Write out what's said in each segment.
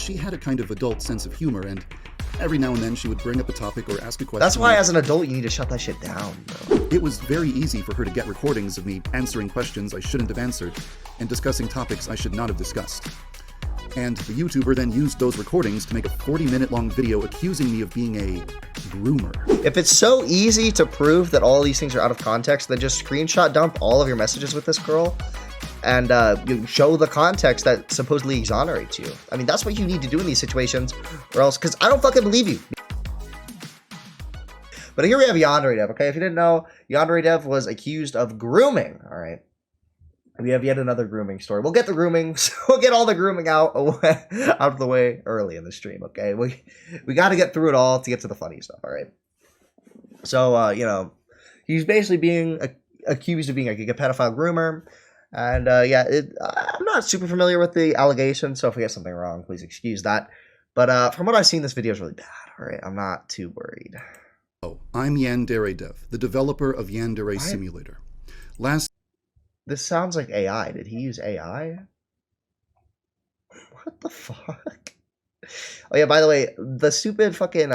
she had a kind of adult sense of humor, and every now and then she would bring up a topic or ask a question. That's why as an adult you need to shut that shit down, bro. It was very easy for her to get recordings of me answering questions I shouldn't have answered and discussing topics I should not have discussed. And the YouTuber then used those recordings to make a 40-minute long video accusing me of being a groomer. If it's so easy to prove that all these things are out of context, then just screenshot dump all of your messages with this girl and you show the context that supposedly exonerates you. I mean, that's what you need to do in these situations, or else, because I don't fucking believe you. But here we have Yandere Dev, okay? If you didn't know, Yandere Dev was accused of grooming, all right? We have yet another grooming story. We'll get the grooming, we'll get all the grooming out of the way early in the stream, okay? We got to get through it all to get to the funny stuff, all right? So, you know, he's basically being accused of being like a pedophile groomer. And, yeah, I'm not super familiar with the allegations, so if we get something wrong, please excuse that. But from what I've seen, this video is really bad, all right? I'm not too worried. Oh, I'm Yandere Dev, the developer of Yandere Simulator. This sounds like AI. Did he use AI? What the fuck? Oh yeah, by the way, the stupid fucking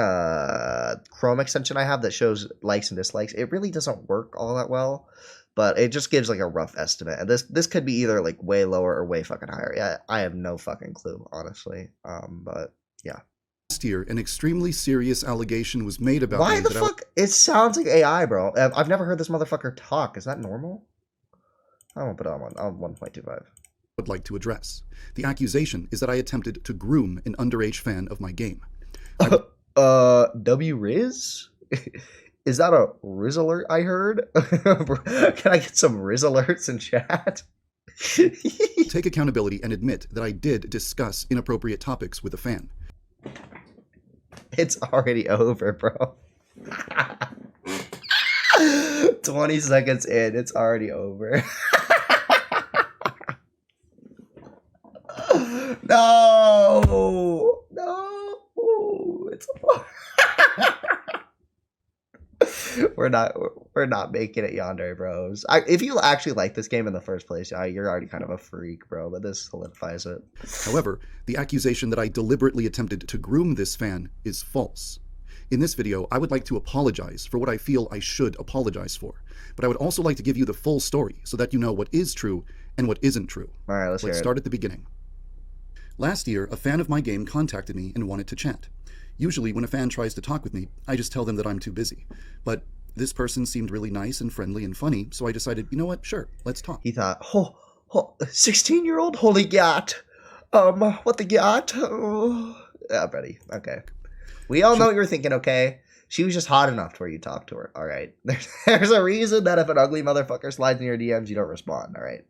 Chrome extension I have that shows likes and dislikes, it really doesn't work all that well, but it just gives like a rough estimate. And this could be either like way lower or way fucking higher. Yeah, I have no fucking clue, honestly. But yeah. Last year, an extremely serious allegation was made about Why me the that fuck? It sounds like AI, bro. I've never heard this motherfucker talk. Is that normal? I won't put it on 1.25. would like to address. The accusation is that I attempted to groom an underage fan of my game. W Riz? Is that a Riz alert I heard? Can I get some Riz alerts in chat? Take accountability and admit that I did discuss inappropriate topics with a fan. It's already over, bro. 20 seconds in, it's already over. No, it's we're not making it Yandere, bros. If you actually like this game in the first place, you're already kind of a freak, bro, but this solidifies it. However, the accusation that I deliberately attempted to groom this fan is false. In this video, I would like to apologize for what I feel I should apologize for, but I would also like to give you the full story so that you know what is true and what isn't true. All right, let's start at the beginning. Last year, a fan of my game contacted me and wanted to chat. Usually, when a fan tries to talk with me, I just tell them that I'm too busy. But this person seemed really nice and friendly and funny, so I decided, you know what, sure, let's talk. He thought, 16-year-old? Holy gat. What the gat? Oh. Yeah, buddy, okay. We all know what you're thinking, okay? She was just hot enough to where you talk to her, all right? There's a reason that if an ugly motherfucker slides in your DMs, you don't respond, all right?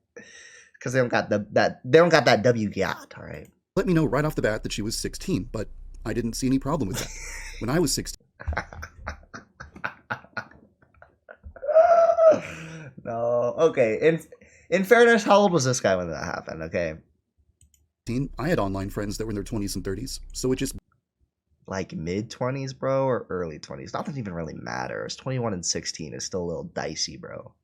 Because they don't got that W gat, all right? Let me know right off the bat that she was 16, but I didn't see any problem with that. When I was 16... No, okay. In fairness, how old was this guy when that happened, okay? I had online friends that were in their 20s and 30s, so it just... Like mid-20s, bro, or early 20s? Not that it even really matters. 21 and 16 is still a little dicey, bro.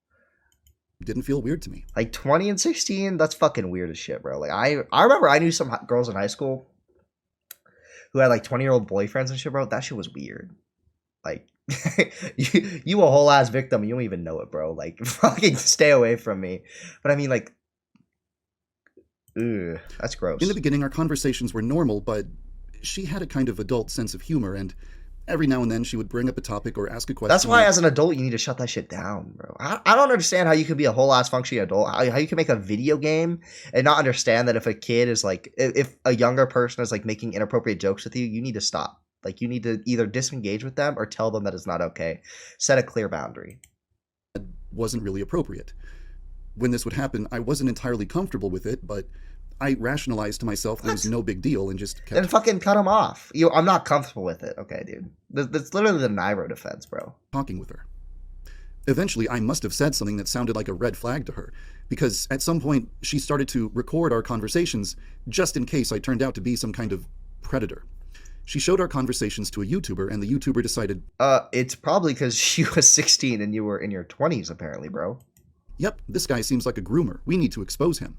Didn't feel weird to me. Like 20 and 16, that's fucking weird as shit, bro. Like I remember I knew some girls in high school who had like 20-year-old boyfriends and shit, bro. That shit was weird. Like you a whole ass victim, you don't even know it, bro. Like fucking stay away from me. But I mean, like, ugh, that's gross. In the beginning, our conversations were normal, but she had a kind of adult sense of humor, and every now and then she would bring up a topic or ask a question. That's why as an adult you need to shut that shit down, bro. I don't understand how you could be a whole ass functioning adult, how you can make a video game and not understand that if a kid is like, if a younger person is like making inappropriate jokes with you, you need to stop. Like you need to either disengage with them or tell them that it's not okay. Set a clear boundary. It wasn't really appropriate. When this would happen, I wasn't entirely comfortable with it, but I rationalized to myself that it was no big deal and just kept... Then fucking cut him off. I'm not comfortable with it. Okay, dude. That's literally the Nairo defense, bro. Talking with her. Eventually, I must have said something that sounded like a red flag to her, because at some point, she started to record our conversations just in case I turned out to be some kind of predator. She showed our conversations to a YouTuber, and the YouTuber decided... It's probably because she was 16 and you were in your 20s, apparently, bro. Yep, this guy seems like a groomer. We need to expose him.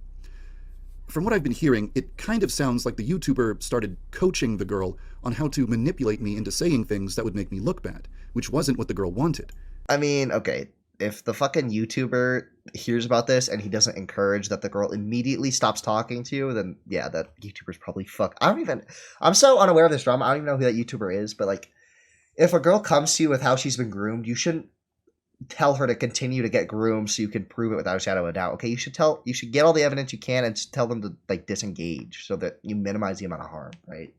From what I've been hearing, it kind of sounds like the YouTuber started coaching the girl on how to manipulate me into saying things that would make me look bad, which wasn't what the girl wanted. I mean, okay, if the fucking YouTuber hears about this and he doesn't encourage that the girl immediately stops talking to you, then yeah, that YouTuber's probably fuck. I'm so unaware of this drama. I don't even know who that YouTuber is, but like, if a girl comes to you with how she's been groomed, you shouldn't tell her to continue to get groomed so you can prove it without a shadow of a doubt. Okay, you should get all the evidence you can and just tell them to like disengage so that you minimize the amount of harm, right?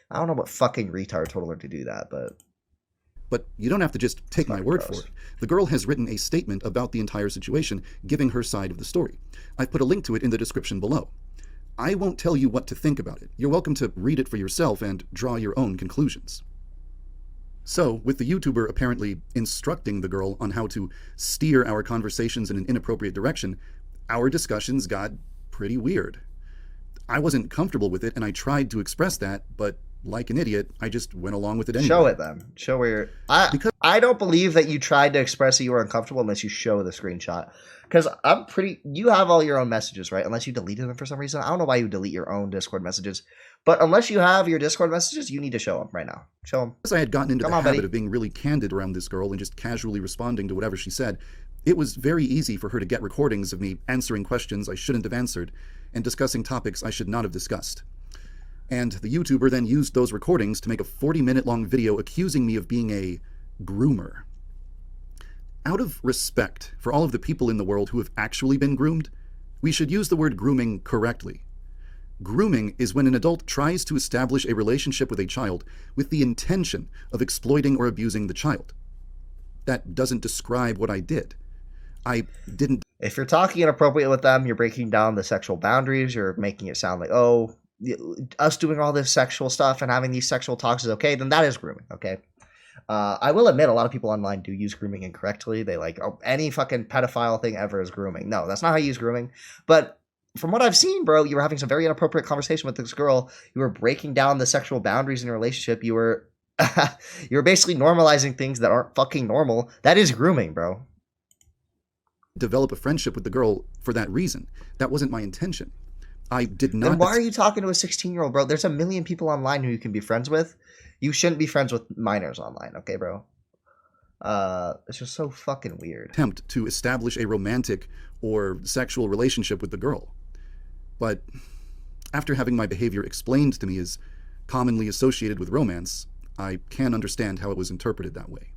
I don't know what fucking retard told her to do that, But you don't have to just take my word for it. The girl has written a statement about the entire situation, giving her side of the story. I've put a link to it in the description below. I won't tell you what to think about it. You're welcome to read it for yourself and draw your own conclusions. So, with the YouTuber apparently instructing the girl on how to steer our conversations in an inappropriate direction, our discussions got pretty weird. I wasn't comfortable with it, and I tried to express that, but like an idiot, I just went along with it anyway. show it then. Show where you're. I don't believe that you tried to express that you were uncomfortable unless you show the screenshot. Because you have all your own messages, right? Unless you deleted them for some reason. I don't know why you delete your own Discord messages. But unless you have your Discord messages, you need to show them right now. Show them. As I had gotten into the habit of being really candid around this girl and just casually responding to whatever she said, it was very easy for her to get recordings of me answering questions I shouldn't have answered and discussing topics I should not have discussed. And the YouTuber then used those recordings to make a 40-minute long video accusing me of being a groomer. Out of respect for all of the people in the world who have actually been groomed, we should use the word grooming correctly. Grooming is when an adult tries to establish a relationship with a child with the intention of exploiting or abusing the child. That doesn't describe what I did. I didn't. If you're talking inappropriate with them, you're breaking down the sexual boundaries, you're making it sound like, oh, us doing all this sexual stuff and having these sexual talks is okay, then that is grooming, okay? I will admit a lot of people online do use grooming incorrectly. They like, oh, any fucking pedophile thing ever is grooming. No, that's not how you use grooming. But from what I've seen, bro, you were having some very inappropriate conversation with this girl. You were breaking down the sexual boundaries in your relationship. You were basically normalizing things that aren't fucking normal. That is grooming, bro. Develop a friendship with the girl for that reason. That wasn't my intention. I did not. Then why are you talking to a 16-year-old, bro? There's a million people online who you can be friends with. You shouldn't be friends with minors online, okay, bro? It's just so fucking weird. Attempt to establish a romantic or sexual relationship with the girl. But after having my behavior explained to me as commonly associated with romance, I can understand how it was interpreted that way.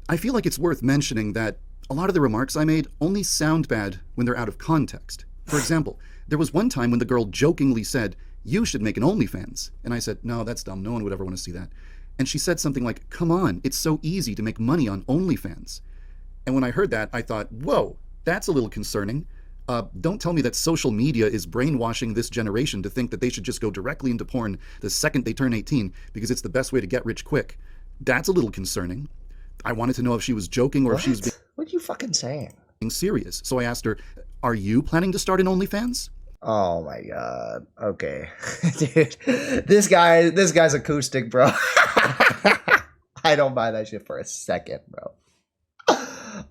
I feel like it's worth mentioning that a lot of the remarks I made only sound bad when they're out of context. For example, there was one time when the girl jokingly said, "You should make an OnlyFans." And I said, "No, that's dumb. No one would ever want to see that." And she said something like, "Come on, it's so easy to make money on OnlyFans." And when I heard that, I thought, whoa, that's a little concerning. Don't tell me that social media is brainwashing this generation to think that they should just go directly into porn the second they turn 18 because it's the best way to get rich quick. That's a little concerning. I wanted to know if she was joking or if she was being... What are you fucking saying? ...serious. So I asked her, "Are you planning to start an OnlyFans?" Oh my god. Okay. Dude, this guy's acoustic, bro. I don't buy that shit for a second, bro.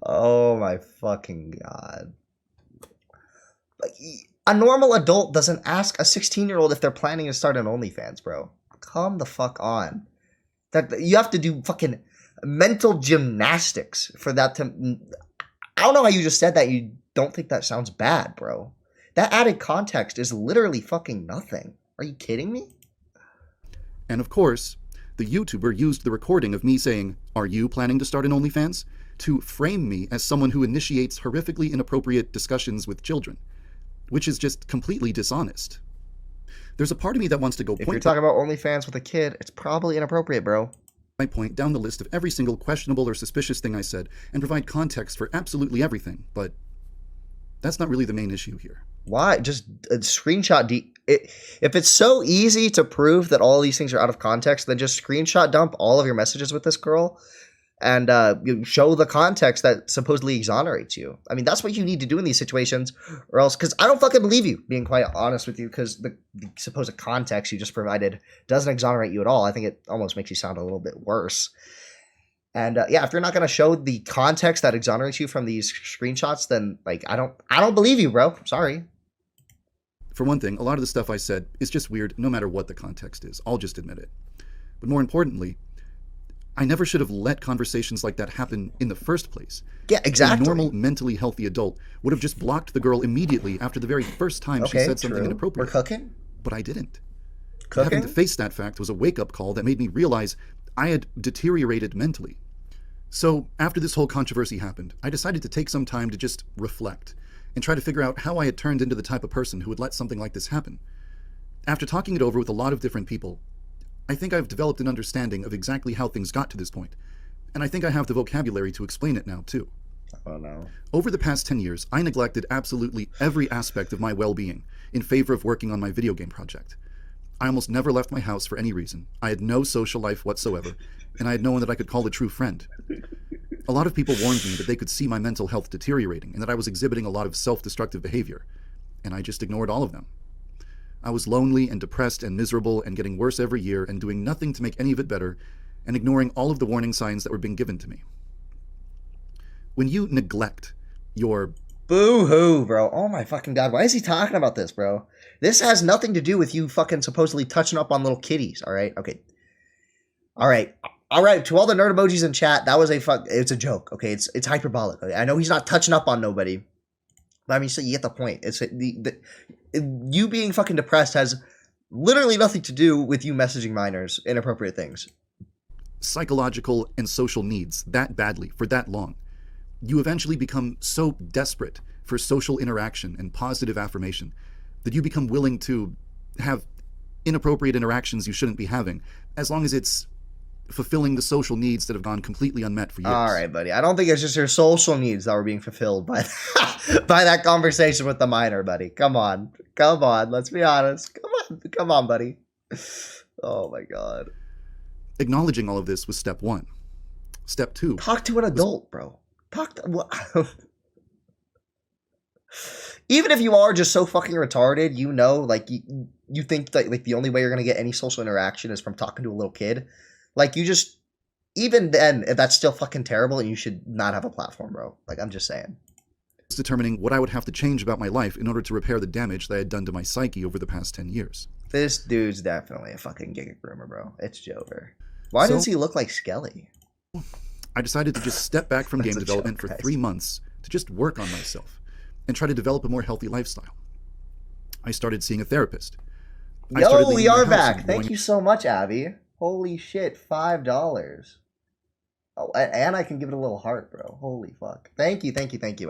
Oh my fucking god. Like, a normal adult doesn't ask a 16-year-old if they're planning to start an OnlyFans, bro. Come the fuck on. That you have to do fucking mental gymnastics for that to... I don't know how you just said that. You don't think that sounds bad, bro. That added context is literally fucking nothing. Are you kidding me? And of course, the YouTuber used the recording of me saying, "Are you planning to start an OnlyFans?" to frame me as someone who initiates horrifically inappropriate discussions with children, which is just completely dishonest. There's a part of me that wants to go If you're talking about OnlyFans with a kid, it's probably inappropriate, bro. My point down the list of every single questionable or suspicious thing I said and provide context for absolutely everything, but that's not really the main issue here. Why? Just a screenshot. If it's so easy to prove that all these things are out of context, then just screenshot dump all of your messages with this girl and you show the context that supposedly exonerates you. I mean, that's what you need to do in these situations, or else, because I don't fucking believe you, being quite honest with you, because the supposed context you just provided doesn't exonerate you at all. I think it almost makes you sound a little bit worse. And yeah, if you're not gonna show the context that exonerates you from these screenshots, then like I don't believe you, bro. Sorry. For one thing, a lot of the stuff I said is just weird no matter what the context is. I'll just admit it. But more importantly, I never should have let conversations like that happen in the first place. Yeah, exactly. A normal, mentally healthy adult would have just blocked the girl immediately after the very first time she said something inappropriate. We're cooking? But I didn't. Cooking? Having to face that fact was a wake-up call that made me realize I had deteriorated mentally. So, after this whole controversy happened, I decided to take some time to just reflect and try to figure out how I had turned into the type of person who would let something like this happen. After talking it over with a lot of different people, I think I've developed an understanding of exactly how things got to this point, and I think I have the vocabulary to explain it now, too. Oh no. Over the past 10 years, I neglected absolutely every aspect of my well-being in favor of working on my video game project. I almost never left my house for any reason. I had no social life whatsoever, and I had no one that I could call a true friend. A lot of people warned me that they could see my mental health deteriorating and that I was exhibiting a lot of self-destructive behavior, and I just ignored all of them. I was lonely and depressed and miserable and getting worse every year and doing nothing to make any of it better and ignoring all of the warning signs that were being given to me. When you neglect your... Boo-hoo, bro. Oh my fucking god. Why is he talking about this, bro? This has nothing to do with you fucking supposedly touching up on little kitties, alright? Okay. Alright. Alright, to all the nerd emojis in chat, that was it's a joke, okay? It's hyperbolic. Okay? I know he's not touching up on nobody. But I mean, so you get the point. It's you being fucking depressed has literally nothing to do with you messaging minors inappropriate things. Psychological and social needs that badly for that long. You eventually become so desperate for social interaction and positive affirmation that you become willing to have inappropriate interactions you shouldn't be having, as long as it's fulfilling the social needs that have gone completely unmet for years. All right, buddy. I don't think it's just your social needs that were being fulfilled by by that conversation with the minor, buddy. Come on. Come on. Let's be honest. Come on, buddy. Oh, my God. Acknowledging all of this was step one. Step two... Talk to an adult, bro. Even if you are just so fucking retarded, you know, like, you think that, like, the only way you're going to get any social interaction is from talking to a little kid. Like, you just, even then, if that's still fucking terrible, and you should not have a platform, bro. Like, I'm just saying. Determining what I would have to change about my life in order to repair the damage that I had done to my psyche over the past 10 years. This dude's definitely a fucking giga groomer, bro. It's Jover. Why does he look like Skelly? I decided to just step back from game development for 3 months to just work on myself and try to develop a more healthy lifestyle. I started seeing a therapist. Yo, we are back. Thank you so much, Abby. Holy shit, $5. Oh, and I can give it a little heart, bro. Holy fuck. Thank you,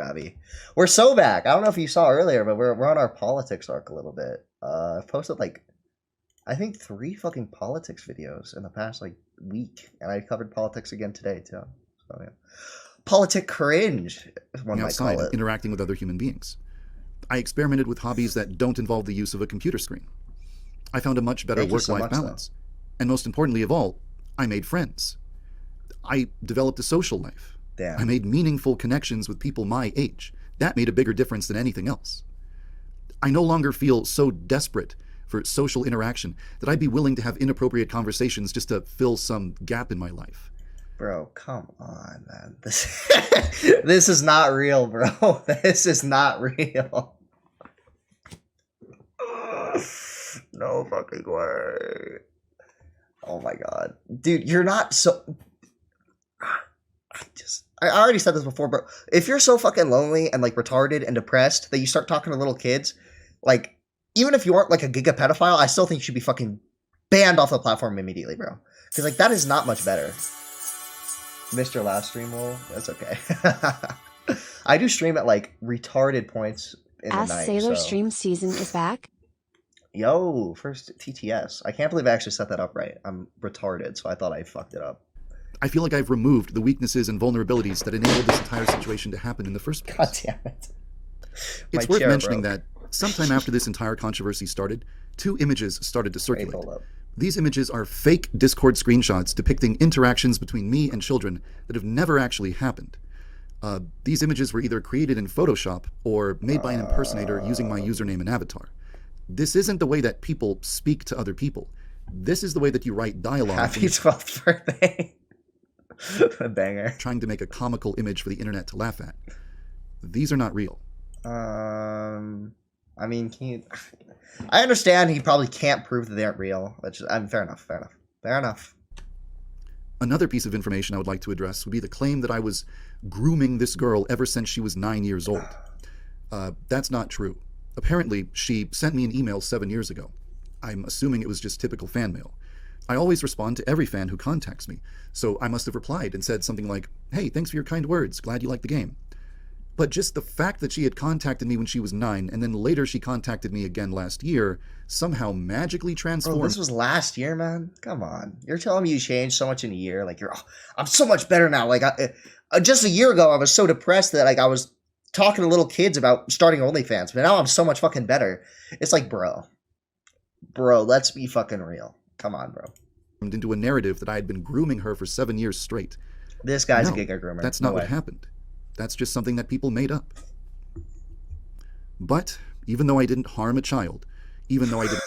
Abby. We're so back. I don't know if you saw earlier, but we're on our politics arc a little bit. I've posted, like, I think 3 fucking politics videos in the past, like, week. And I covered politics again today, too. So, yeah. Politic cringe, one might call it. Interacting with other human beings. I experimented with hobbies that don't involve the use of a computer screen. I found a much better work-life balance. And most importantly of all, I made friends. I developed a social life. Damn. I made meaningful connections with people my age. That made a bigger difference than anything else. I no longer feel so desperate for social interaction that I'd be willing to have inappropriate conversations just to fill some gap in my life. Bro, come on, man. This is not real, bro. This is not real. No fucking way. Oh my god. Dude, you're not so... I already said this before, bro. If you're so fucking lonely and, like, retarded and depressed that you start talking to little kids, like, even if you aren't, like, a giga pedophile, I still think you should be fucking banned off the platform immediately, bro. Because, like, that is not much better. Missed your last stream, Will? That's okay. I do stream at, like, retarded points in the night, Sailor stream season is back. Yo, first TTS. I can't believe I actually set that up right. I'm retarded, so I thought I fucked it up. I feel like I've removed the weaknesses and vulnerabilities that enabled this entire situation to happen in the first place. God damn it. It's worth mentioning that sometime after this entire controversy started, 2 images started to circulate. Wait, hold up. These images are fake Discord screenshots depicting interactions between me and children that have never actually happened. These images were either created in Photoshop or made by an impersonator using my username and avatar. This isn't the way that people speak to other people. This is the way that you write dialogue. Happy 12th birthday. A banger. Trying to make a comical image for the internet to laugh at. These are not real. I mean, can you... I understand he probably can't prove that they aren't real. Which fair enough. Another piece of information I would like to address would be the claim that I was grooming this girl ever since she was 9 years old. That's not true. Apparently, she sent me an email 7 years ago. I'm assuming it was just typical fan mail. I always respond to every fan who contacts me, so I must have replied and said something like, "Hey, thanks for your kind words, glad you like the game." But just the fact that she had contacted me when she was 9, and then later she contacted me again last year, somehow magically transformed... Bro, this was last year, man. Come on. You're telling me you changed so much in a year? Like, I'm so much better now. Like, just a year ago, I was so depressed that, like, I was talking to little kids about starting OnlyFans, but now I'm so much fucking better. It's like, bro, let's be fucking real. Come on, bro. Into a narrative that I had been grooming her for 7 years straight. This guy's No, a giga groomer. That's not what happened. That's just something that people made up. But even though I didn't harm a child, even though I didn't...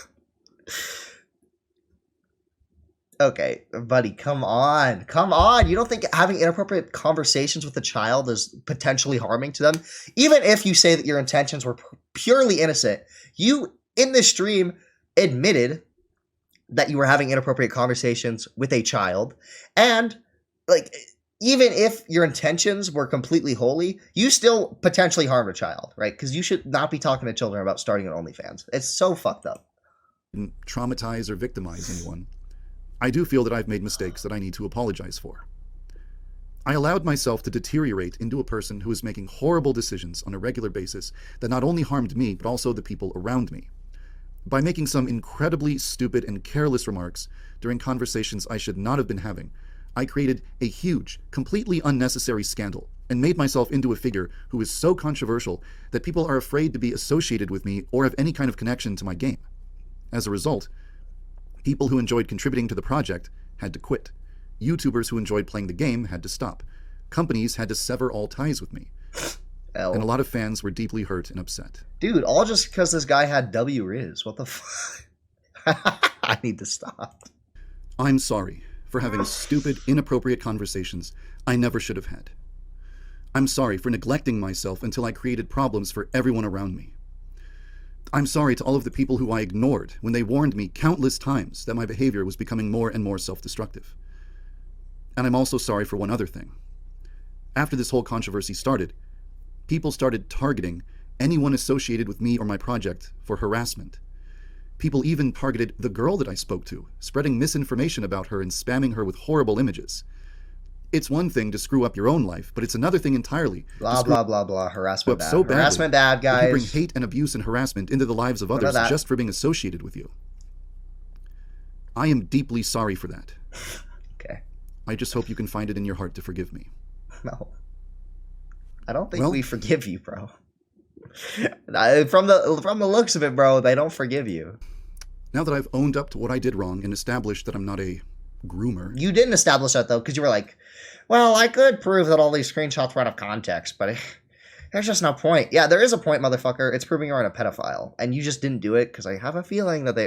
Okay, buddy, come on. Come on. You don't think having inappropriate conversations with a child is potentially harming to them? Even if you say that your intentions were purely innocent, you, in this stream, admitted that you were having inappropriate conversations with a child. And, like, even if your intentions were completely holy, you still potentially harmed a child, right? Because you should not be talking to children about starting an OnlyFans. It's so fucked up. Traumatize or victimize anyone. I do feel that I've made mistakes that I need to apologize for. I allowed myself to deteriorate into a person who is making horrible decisions on a regular basis that not only harmed me, but also the people around me. By making some incredibly stupid and careless remarks during conversations I should not have been having, I created a huge, completely unnecessary scandal and made myself into a figure who is so controversial that people are afraid to be associated with me or have any kind of connection to my game. As a result, people who enjoyed contributing to the project had to quit. YouTubers who enjoyed playing the game had to stop. Companies had to sever all ties with me. And a lot of fans were deeply hurt and upset. Dude, all just because this guy had W Riz. What the fuck? I need to stop. I'm sorry for having stupid, inappropriate conversations I never should have had. I'm sorry for neglecting myself until I created problems for everyone around me. I'm sorry to all of the people who I ignored when they warned me countless times that my behavior was becoming more and more self-destructive. And I'm also sorry for one other thing. After this whole controversy started, people started targeting anyone associated with me or my project for harassment. People even targeted the girl that I spoke to, spreading misinformation about her and spamming her with horrible images. It's one thing to screw up your own life, but it's another thing entirely. Blah, blah, blah, blah. Harassment bad. So badly Harassment bad, guys. You bring hate and abuse and harassment into the lives of others just for being associated with you. I am deeply sorry for that. Okay. I just hope you can find it in your heart to forgive me. No. I don't think we forgive you, bro. From the looks of it, bro, they don't forgive you. Now that I've owned up to what I did wrong and established that I'm not a groomer. You didn't establish that, though, because you were like, well, I could prove that all these screenshots were out of context, but there's just no point. Yeah, there is a point, motherfucker. It's proving you're a pedophile. And you just didn't do it because I have a feeling that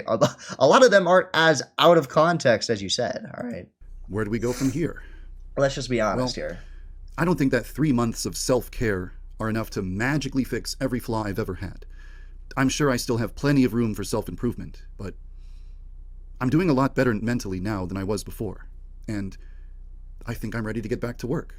a lot of them aren't as out of context as you said, all right? Where do we go from here? Let's just be honest here. I don't think that 3 months of self-care are enough to magically fix every flaw I've ever had. I'm sure I still have plenty of room for self-improvement, but I'm doing a lot better mentally now than I was before, and I think I'm ready to get back to work.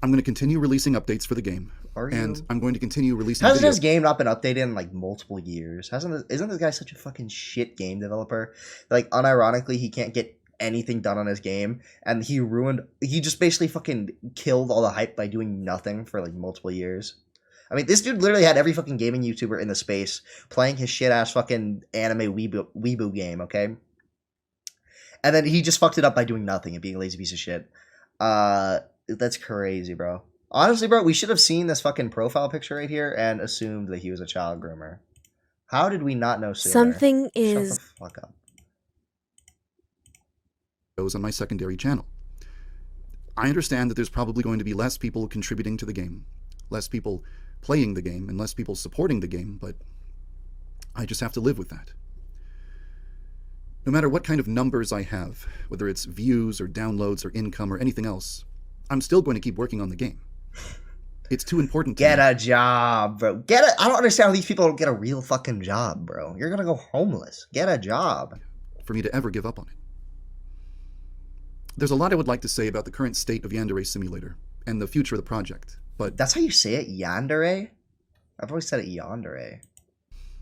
I'm going to continue releasing updates for the game, and I'm going to continue releasing Hasn't this game not been updated in like multiple years? Isn't this guy such a fucking shit game developer? Like, unironically, he can't get anything done on his game, and he just basically fucking killed all the hype by doing nothing for like multiple years. I mean, this dude literally had every fucking gaming YouTuber in the space playing his shit-ass fucking anime weeboo game, okay? And then he just fucked it up by doing nothing and being a lazy piece of shit. That's crazy, bro. Honestly, bro, we should have seen this fucking profile picture right here and assumed that he was a child groomer. How did we not know sooner? Something is... Shut the fuck up. On my secondary channel. I understand that there's probably going to be less people contributing to the game, less people playing the game, and less people supporting the game, but I just have to live with that. No matter what kind of numbers I have, whether it's views or downloads or income or anything else, I'm still going to keep working on the game. It's too important to Get me. a job, bro. I don't understand how these people don't get a real fucking job, bro. You're gonna go homeless. Get a job. For me to ever give up on it. There's a lot I would like to say about the current state of Yandere Simulator and the future of the project, but That's how you say it, Yandere? I've always said it Yandere.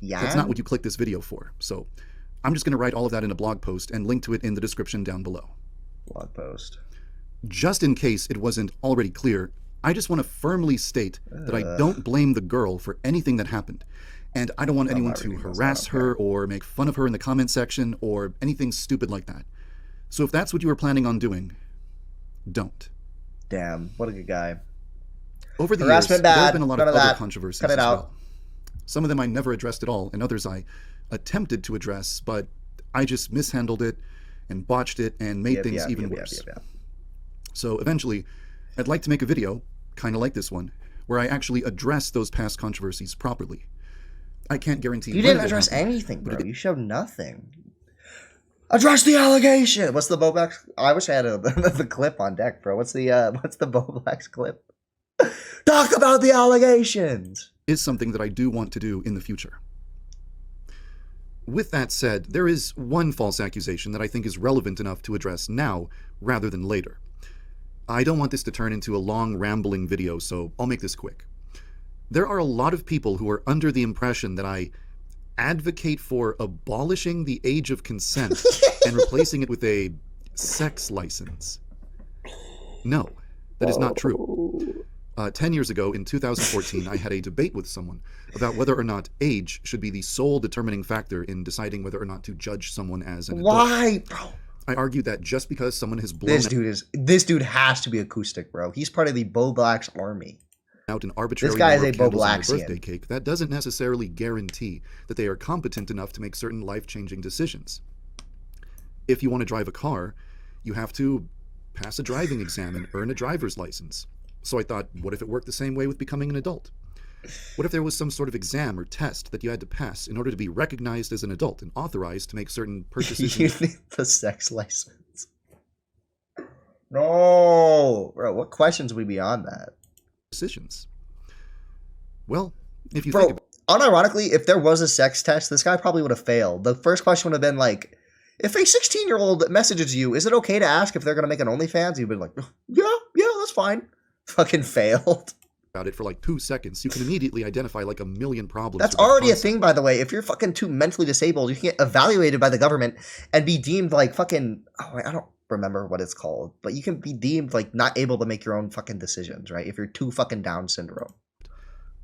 that's not what you clicked this video for. So I'm just going to write all of that in a blog post and link to it in the description down below. Blog post. Just in case it wasn't already clear, I just want to firmly state that I don't blame the girl for anything that happened. And I don't want anyone to harass her or make fun of her in the comment section or anything stupid like that. So if that's what you were planning on doing, don't. Damn, what a good guy. Over the years, Harassment there bad. have been a lot None of of other that. controversies Cut it as out. well. Some of them I never addressed at all, and others I attempted to address, but I just mishandled it and botched it and made things even worse. So eventually, I'd like to make a video, kind of like this one, where I actually address those past controversies properly. I can't guarantee You when it didn't will address happen, anything, but bro. You showed nothing. Address the allegation. What's the Boblax? I wish I had the clip on deck, bro. What's the Boblax clip? Talk about the allegations. is something that I do want to do in the future. With that said, there is one false accusation that I think is relevant enough to address now rather than later. I don't want this to turn into a long, rambling video, so I'll make this quick. There are a lot of people who are under the impression that I advocate for abolishing the age of consent and replacing it with a sex license. No, that is not true. 10 years ago, in 2014, I had a debate with someone about whether or not age should be the sole determining factor in deciding whether or not to judge someone as an adult. Why, bro? I argued that just because someone has blown This dude has to be acoustic, bro. He's part of the Boblax army. out an arbitrary This guy is number a of candles on their Boblaxian. birthday cake, that doesn't necessarily guarantee that they are competent enough to make certain life-changing decisions. If you want to drive a car, you have to pass a driving exam and earn a driver's license. So I thought, what if it worked the same way with becoming an adult? What if there was some sort of exam or test that you had to pass in order to be recognized as an adult and authorized to make certain purchases? You need the sex license. No, bro. What questions would be on that? Decisions. Well, if you Bro, think about unironically, if there was a sex test, this guy probably would have failed. The first question would have been like, if a 16-year-old messages you, is it okay to ask if they're going to make an OnlyFans? You'd be like, yeah, that's fine. Fucking failed. it for like 2 seconds, you can immediately identify like a million problems. That's with that already a concept. thing, by the way. If you're fucking too mentally disabled, you can get evaluated by the government and be deemed like fucking, I don't remember what it's called, but you can be deemed like not able to make your own fucking decisions, right? If you're too fucking Down syndrome.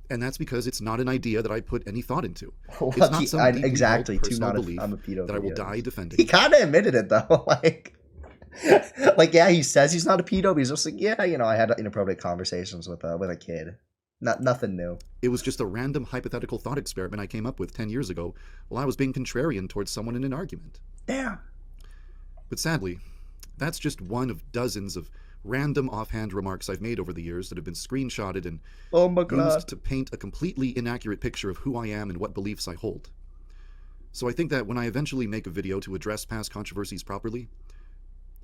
And that's because it's not an idea that I put any thought into. Well, It's not some deeply held exactly, too personal not belief I'm a pedo that I will videos. die defending. He kind of admitted it though, like yeah, he says he's not a pedo, but he's just like, yeah, I had inappropriate conversations with a kid. Nothing new. It was just a random hypothetical thought experiment I came up with 10 years ago while I was being contrarian towards someone in an argument. Damn. But sadly, that's just one of dozens of random offhand remarks I've made over the years that have been screenshotted and Oh my god. used to paint a completely inaccurate picture of who I am and what beliefs I hold. So I think that when I eventually make a video to address past controversies properly,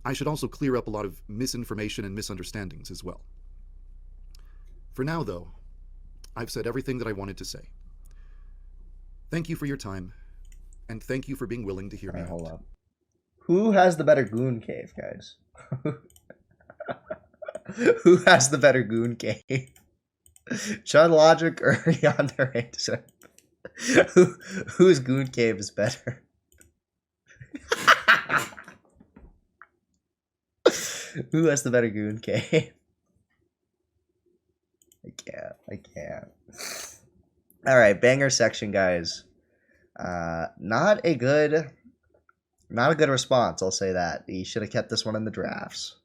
I should also clear up a lot of misinformation and misunderstandings as well. For now, though, I've said everything that I wanted to say. Thank you for your time, and thank you for being willing to hear me Alright, out. hold up. Who has the better goon cave, guys? Who has the better goon cave? Chud Logic or Yandere? Whose goon cave is better? Who has the better goon cave? I can't. Alright, banger section, guys. Not a good response, I'll say that. He should have kept this one in the drafts.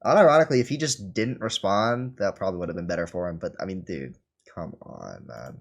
Unironically, if he just didn't respond, that probably would have been better for him. But, I mean, dude, come on, man.